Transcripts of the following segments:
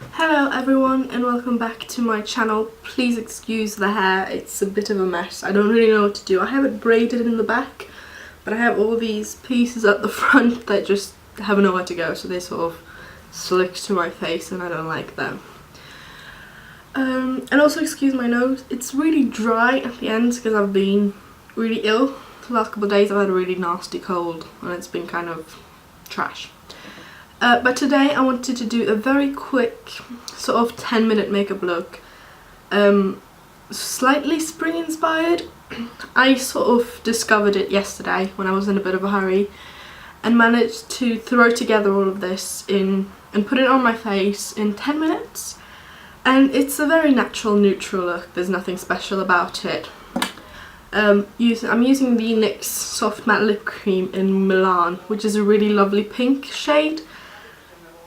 Hello everyone and welcome back to my channel. Please excuse the hair, it's a bit of a mess. I don't really know what to do. I have it braided in the back, but I have all these pieces at the front that just have nowhere to go, so they sort of slick to my face and I don't like them. And also excuse my nose, it's really dry at the end because I've been really ill. The last couple of days I've had a really nasty cold and it's been kind of trash. But today I wanted to do a very quick sort of 10-minute makeup look, slightly spring inspired. I sort of discovered it yesterday when I was in a bit of a hurry and managed to throw together all of this and put it on my face in 10 minutes. And it's a very natural, neutral look, there's nothing special about it. I'm using the NYX Soft Matte Lip Cream in Milan, which is a really lovely pink shade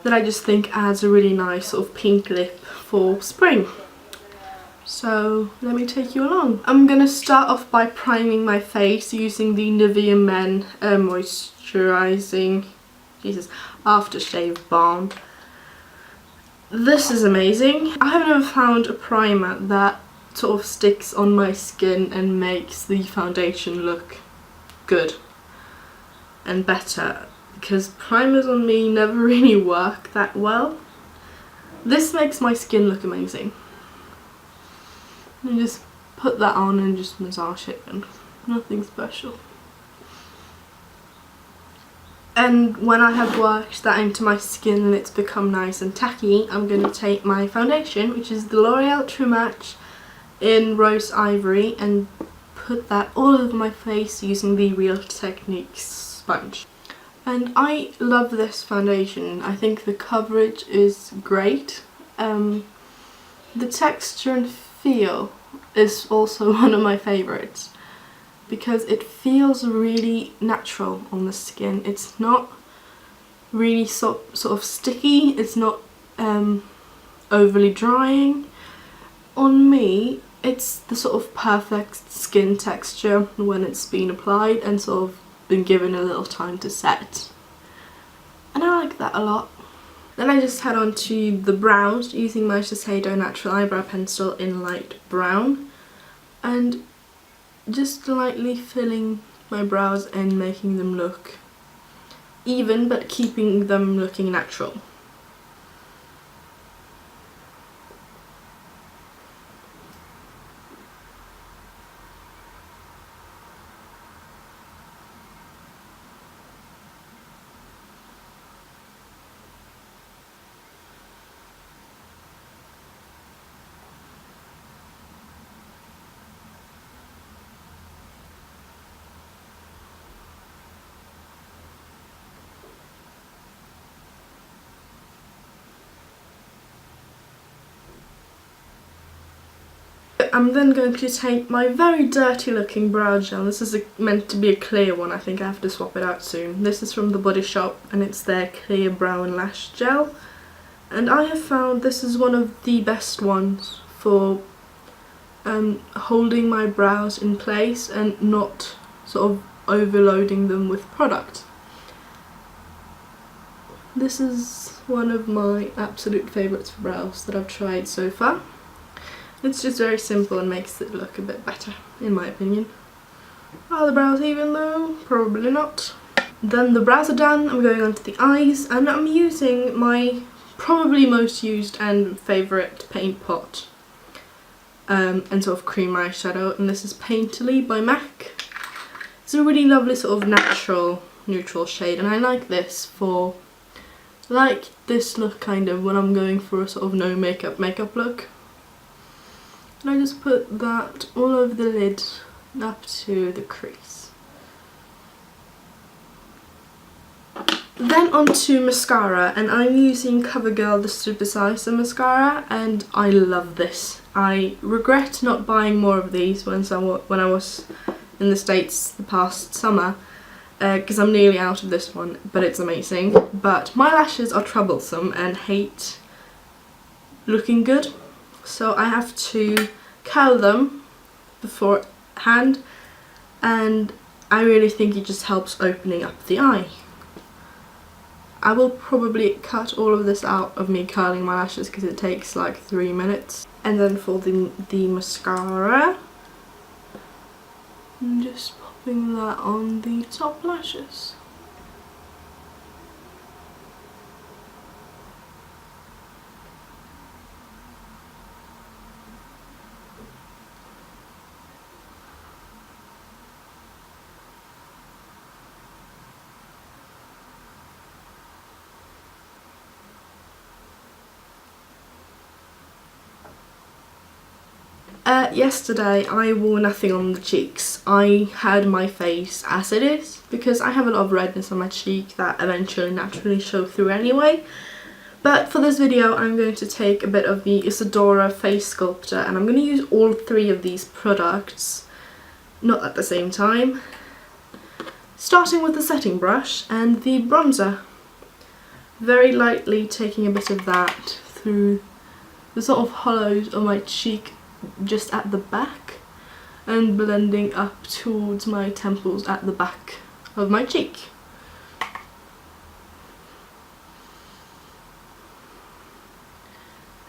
that I just think adds a really nice sort of pink lip for spring. So let me take you along. I'm gonna start off by priming my face using the Nivea Men Moisturising Aftershave Balm. This is amazing. I have never found a primer that sort of sticks on my skin and makes the foundation look good and better, because primers on me never really work that well. This makes my skin look amazing. You just put that on and just massage it and nothing special. And when I have worked that into my skin and it's become nice and tacky, I'm going to take my foundation, which is the L'Oreal True Match in Rose Ivory, and put that all over my face using the Real Techniques sponge. And I love this foundation. I think the coverage is great. The texture and feel is also one of my favourites because it feels really natural on the skin. It's not really sort of sticky, it's not overly drying. On me, it's the sort of perfect skin texture when it's been applied and sort of been given a little time to set, and I like that a lot. Then I just head on to the brows using my Shiseido Natural Eyebrow Pencil in light brown and just lightly filling my brows and making them look even but keeping them looking natural. I'm then going to take my very dirty looking brow gel. This is meant to be a clear one. I think I have to swap it out soon. This is from the Body Shop and it's their clear brow and lash gel. And I have found this is one of the best ones for holding my brows in place and not sort of overloading them with product. This is one of my absolute favourites for brows that I've tried so far. It's just very simple and makes it look a bit better, in my opinion. Are the brows even though? Probably not. Then the brows are done, I'm going on to the eyes, and I'm using my probably most used and favourite paint pot and sort of cream eyeshadow, and this is Painterly by MAC. It's a really lovely sort of natural, neutral shade, and I like this for, like this look kind of when I'm going for a sort of no makeup look. And I just put that all over the lid up to the crease. Then onto mascara, and I'm using Covergirl the Super Size Mascara, and I love this. I regret not buying more of these when I was in the States the past summer, because I'm nearly out of this one, but it's amazing. But my lashes are troublesome and hate looking good, so I have to curl them beforehand, and I really think it just helps opening up the eye. I will probably cut all of this out of me curling my lashes because it takes like 3 minutes. And then for the mascara, I'm just popping that on the top lashes. Yesterday I wore nothing on the cheeks. I had my face as it is because I have a lot of redness on my cheek that eventually naturally show through anyway. But for this video I'm going to take a bit of the Isadora face sculptor and I'm going to use all 3 of these products, not at the same time. Starting with the setting brush and the bronzer. Very lightly taking a bit of that through the sort of hollows of my cheek just at the back and blending up towards my temples at the back of my cheek.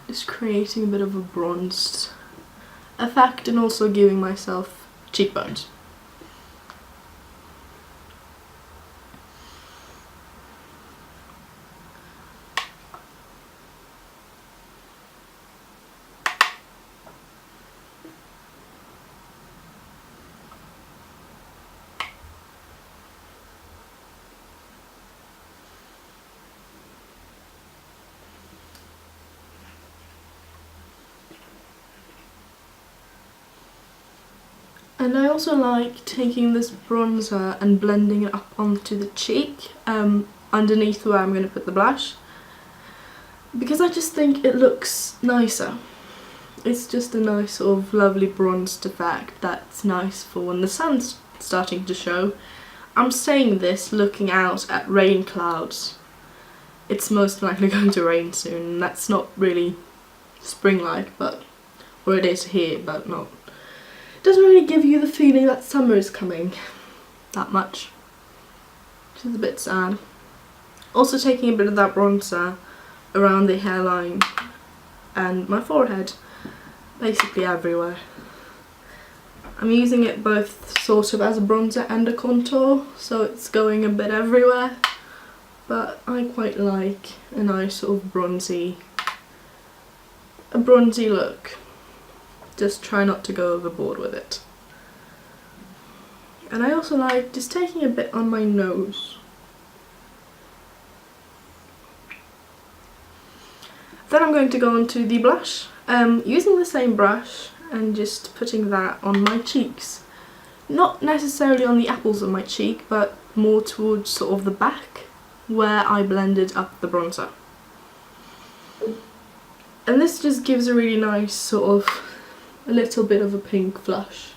Just creating a bit of a bronzed effect and also giving myself cheekbones. And I also like taking this bronzer and blending it up onto the cheek, underneath where I'm going to put the blush, because I just think it looks nicer. It's just a nice sort of lovely bronzed effect that's nice for when the sun's starting to show. I'm saying this looking out at rain clouds. It's most likely going to rain soon, and that's not really spring-like, but, or it is here, but not. Doesn't really give you the feeling that summer is coming that much, which is a bit sad. Also taking a bit of that bronzer around the hairline and my forehead, basically everywhere. I'm using it both sort of as a bronzer and a contour, so it's going a bit everywhere, but I quite like a nice sort of bronzy look. Just try not to go overboard with it. And I also like just taking a bit on my nose. Then I'm going to go on to the blush, using the same brush and just putting that on my cheeks. Not necessarily on the apples of my cheek, but more towards sort of the back where I blended up the bronzer. And this just gives a really nice sort of a little bit of a pink flush.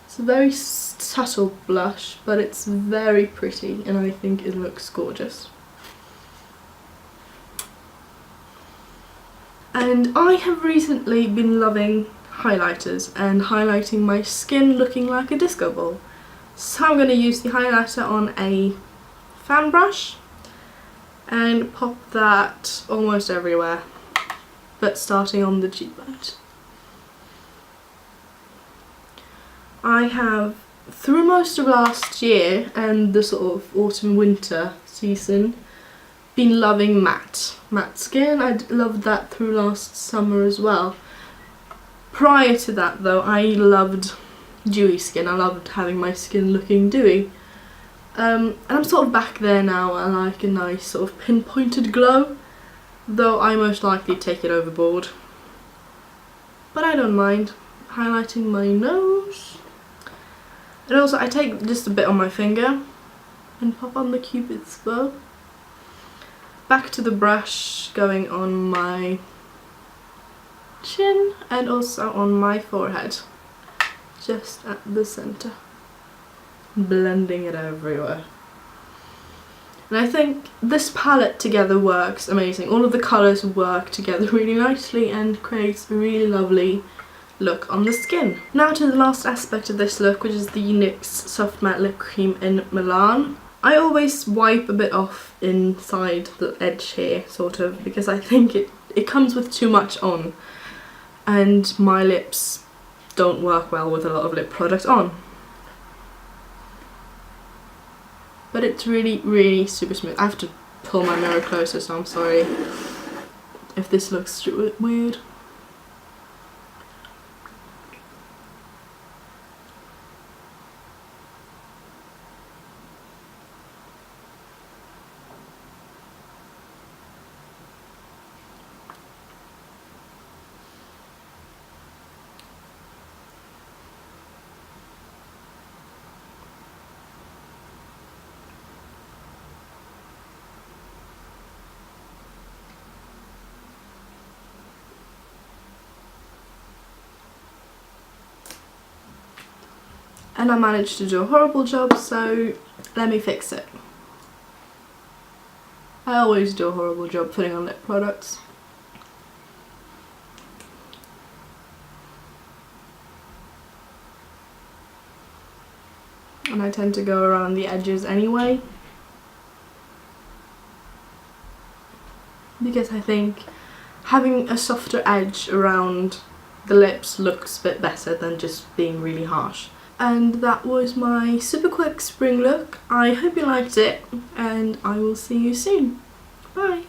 It's a very subtle blush, but it's very pretty and I think it looks gorgeous. And I have recently been loving highlighters and highlighting my skin looking like a disco ball. So I'm going to use the highlighter on a fan brush and pop that almost everywhere, but starting on the cheekbones. I have, through most of last year and the sort of autumn-winter season, been loving matte skin. I loved that through last summer as well. Prior to that though, I loved dewy skin. I loved having my skin looking dewy. And I'm sort of back there now. I like a nice sort of pinpointed glow, though I most likely take it overboard. But I don't mind highlighting my nose. And also I take just a bit on my finger and pop on the Cupid's bow. Back to the brush, going on my chin and also on my forehead, just at the centre, blending it everywhere. And I think this palette together works amazing. All of the colours work together really nicely and creates a really lovely look on the skin. Now to the last aspect of this look, which is the NYX Soft Matte Lip Cream in Milan. I always wipe a bit off inside the edge here, sort of, because I think it comes with too much on, and my lips don't work well with a lot of lip product on. But it's really, really super smooth. I have to pull my mirror closer, so I'm sorry if this looks weird. And I managed to do a horrible job, so let me fix it. I always do a horrible job putting on lip products. And I tend to go around the edges anyway, because I think having a softer edge around the lips looks a bit better than just being really harsh. And that was my super quick spring look. I hope you liked it, and I will see you soon. Bye!